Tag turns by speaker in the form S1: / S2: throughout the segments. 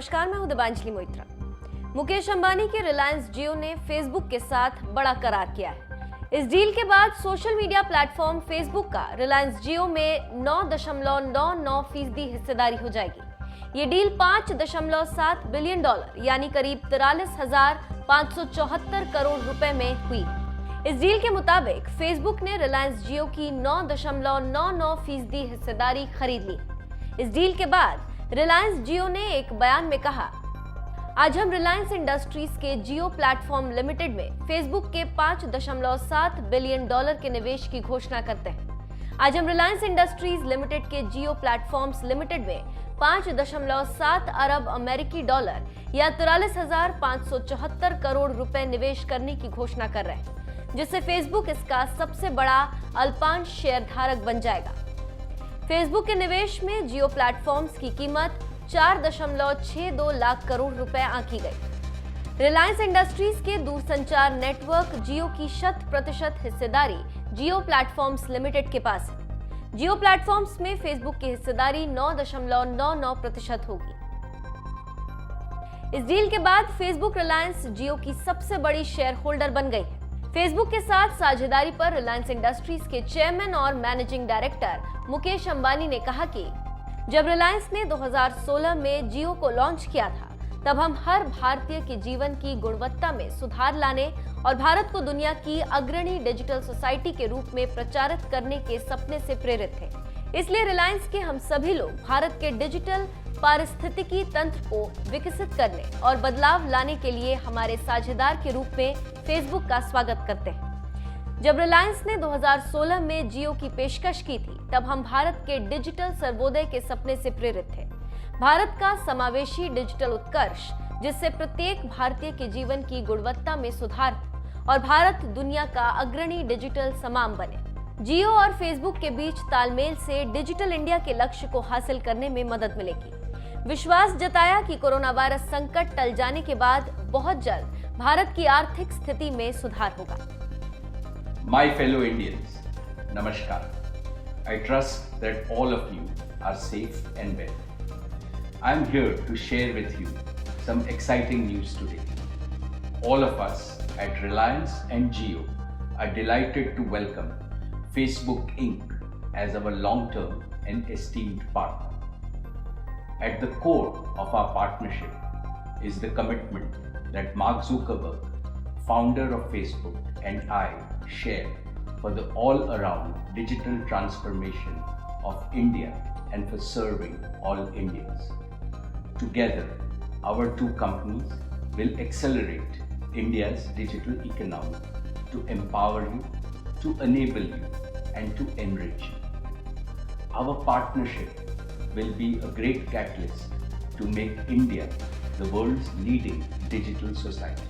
S1: नमस्कार, मैं हूं दिबांजलि मोइत्रा। मुकेश अंबानी के रिलायंस जियो ने फेसबुक के साथ बड़ा करार किया है। इस डील के बाद सोशल मीडिया प्लेटफॉर्म फेसबुक का रिलायंस जियो में 9.99% हिस्सेदारी हो जाएगी। ये डील $5.7 बिलियन यानी करीब 43,574 करोड़ रुपए में हुई। इस डील के मुताबिक फेसबुक ने रिलायंस जियो की 9.99% हिस्सेदारी खरीद ली। इस डील के बाद रिलायंस जियो ने एक बयान में कहा, आज हम रिलायंस इंडस्ट्रीज के जियो प्लेटफॉर्म लिमिटेड में फेसबुक के $5.7 बिलियन के निवेश की घोषणा करते हैं। आज हम रिलायंस इंडस्ट्रीज लिमिटेड के जियो प्लेटफॉर्म्स लिमिटेड में 5.7 अरब अमेरिकी डॉलर या 43,574 करोड़ रुपए निवेश करने की घोषणा कर रहे हैं, जिससे फेसबुक इसका सबसे बड़ा अल्पांश शेयरधारक बन जाएगा। फेसबुक के निवेश में जियो प्लेटफॉर्म्स की कीमत 4.62 लाख करोड़ रुपए आंकी गई। रिलायंस इंडस्ट्रीज के दूरसंचार नेटवर्क जियो की 100% हिस्सेदारी जियो प्लेटफॉर्म्स लिमिटेड के पास है। जियो प्लेटफॉर्म्स में फेसबुक की हिस्सेदारी 9.99% होगी। इस डील के बाद फेसबुक रिलायंस जियो की सबसे बड़ी शेयर होल्डर बन गई है। फेसबुक के साथ साझेदारी पर रिलायंस इंडस्ट्रीज के चेयरमैन और मैनेजिंग डायरेक्टर मुकेश अंबानी ने कहा कि जब रिलायंस ने 2016 में जियो को लॉन्च किया था, तब हम हर भारतीय के जीवन की गुणवत्ता में सुधार लाने और भारत को दुनिया की अग्रणी डिजिटल सोसाइटी के रूप में प्रचारित करने के सपने से प्रेरित थे। इसलिए रिलायंस के हम सभी लोग भारत के डिजिटल पारिस्थितिकी तंत्र को विकसित करने और बदलाव लाने के लिए हमारे साझेदार के रूप में फेसबुक का स्वागत करते हैं। जब रिलायंस ने 2016 में जियो की पेशकश की थी, तब हम भारत के डिजिटल सर्वोदय के सपने से प्रेरित थे। भारत का समावेशी डिजिटल उत्कर्ष, जिससे प्रत्येक भारतीय के जीवन की गुणवत्ता में सुधार और भारत दुनिया का अग्रणी डिजिटल समाम बने। जियो और फेसबुक के बीच तालमेल से डिजिटल इंडिया के लक्ष्य को हासिल करने में मदद मिलेगी। विश्वास जताया कि कोरोना वायरस संकट टल जाने के बाद बहुत जल्द भारत की आर्थिक स्थिति में सुधार होगा।
S2: My fellow Indians, Namaskar. I trust that all of you are safe and well. I am here to share with you some exciting news today. All of us at Reliance and Jio are delighted to welcome Facebook Inc. as our long-term and esteemed partner. At the core of our partnership is the commitment that Mark Zuckerberg, founder of Facebook, and I share for the all-around digital transformation of India and for serving all Indians. Together, our two companies will accelerate India's digital economy to empower you, to enable you, and to enrich you. Our partnership will be a great catalyst to make India the world's leading digital society.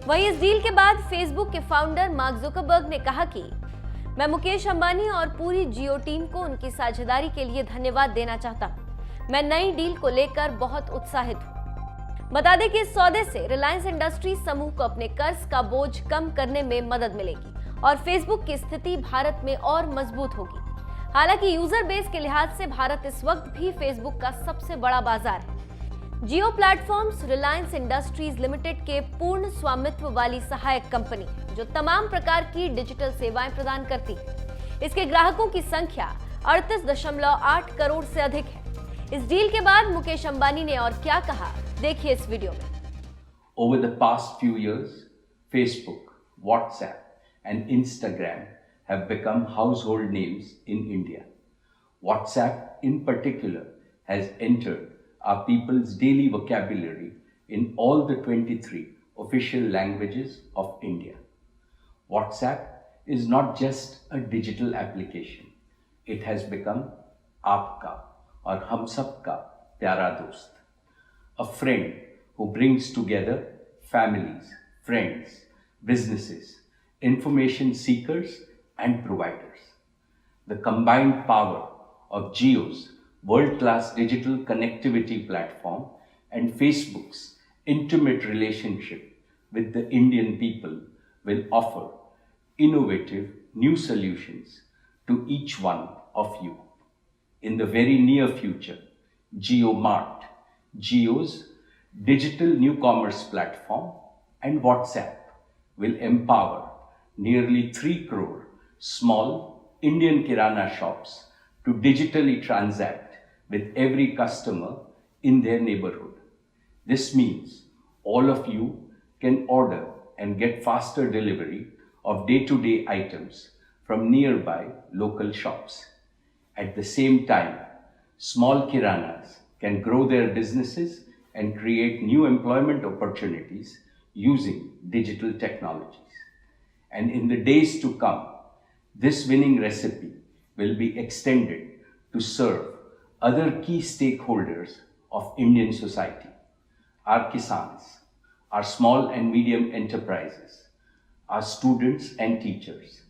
S1: वहीं इस deal के बाद Facebook के founder mark Zuckerberg ने कहा कि मैं मुकेश अंबानी और पूरी जियो टीम को उनकी साझेदारी के लिए धन्यवाद देना चाहता हूं। मैं नई डील को लेकर बहुत उत्साहित हूं। बता दें कि इस सौदे से रिलायंस इंडस्ट्रीज समूह को अपने कर्ज का बोझ कम करने में मदद मिलेगी और फेसबुक की स्थिति भारत में और मजबूत होगी। हालांकि यूजर बेस के लिहाज से भारत इस वक्त भी फेसबुक का सबसे बड़ा बाजार है। जियो प्लेटफॉर्म्स रिलायंस इंडस्ट्रीज लिमिटेड के पूर्ण स्वामित्व वाली सहायक कंपनी है, जो तमाम प्रकार की डिजिटल सेवाएं प्रदान करती है। इसके ग्राहकों की संख्या 38.8 करोड़ से अधिक है। इस डील के बाद मुकेश अंबानी ने और क्या कहा, देखिए इस वीडियो में।
S2: Over the past few years, Facebook, WhatsApp and Instagram have become household names in India. WhatsApp in particular has entered our people's daily vocabulary in all the 23 official languages of India. WhatsApp is not just a digital application. It has become Aapka or Hum Sabka Pyara Dost, a friend who brings together families, friends, businesses, information seekers and providers. The combined power of Jio's world-class digital connectivity platform and Facebook's intimate relationship with the Indian people will offer innovative new solutions to each one of you. In the very near future, JioMart, Jio's digital new commerce platform, and WhatsApp will empower nearly 3 crore small Indian Kirana shops to digitally transact with every customer in their neighborhood. This means all of you can order and get faster delivery of day-to-day items from nearby local shops. At the same time, small Kiranas can grow their businesses and create new employment opportunities using digital technologies. And in the days to come, this winning recipe will be extended to serve other key stakeholders of Indian society: our Kisans, our small and medium enterprises, our students and teachers,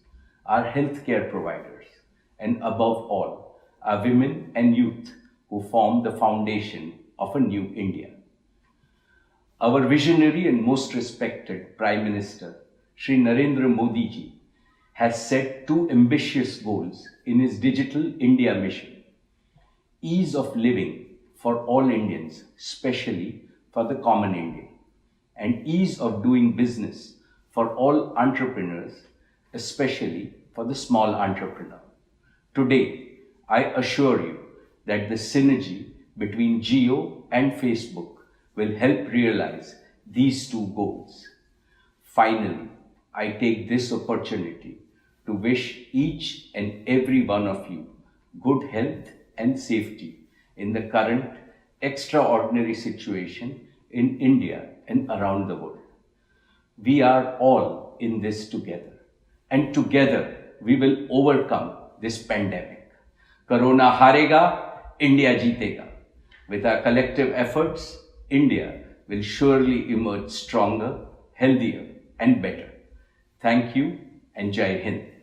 S2: our healthcare providers, and above all, our women and youth who form the foundation of a new India. Our visionary and most respected Prime Minister, Shri Narendra Modi ji, has set 2 ambitious goals in his Digital India mission: ease of living for all Indians, especially for the common Indian, and ease of doing business for all entrepreneurs, especially for the small entrepreneur. Today, I assure you that the synergy between Jio and Facebook will help realize these 2 goals. Finally, I take this opportunity to wish each and every one of you good health and safety in the current extraordinary situation in India and around the world. We are all in this together, and together we will overcome this pandemic. Corona harega, India jeetega. With our collective efforts, India will surely emerge stronger, healthier, and better. Thank you and Jai Hind.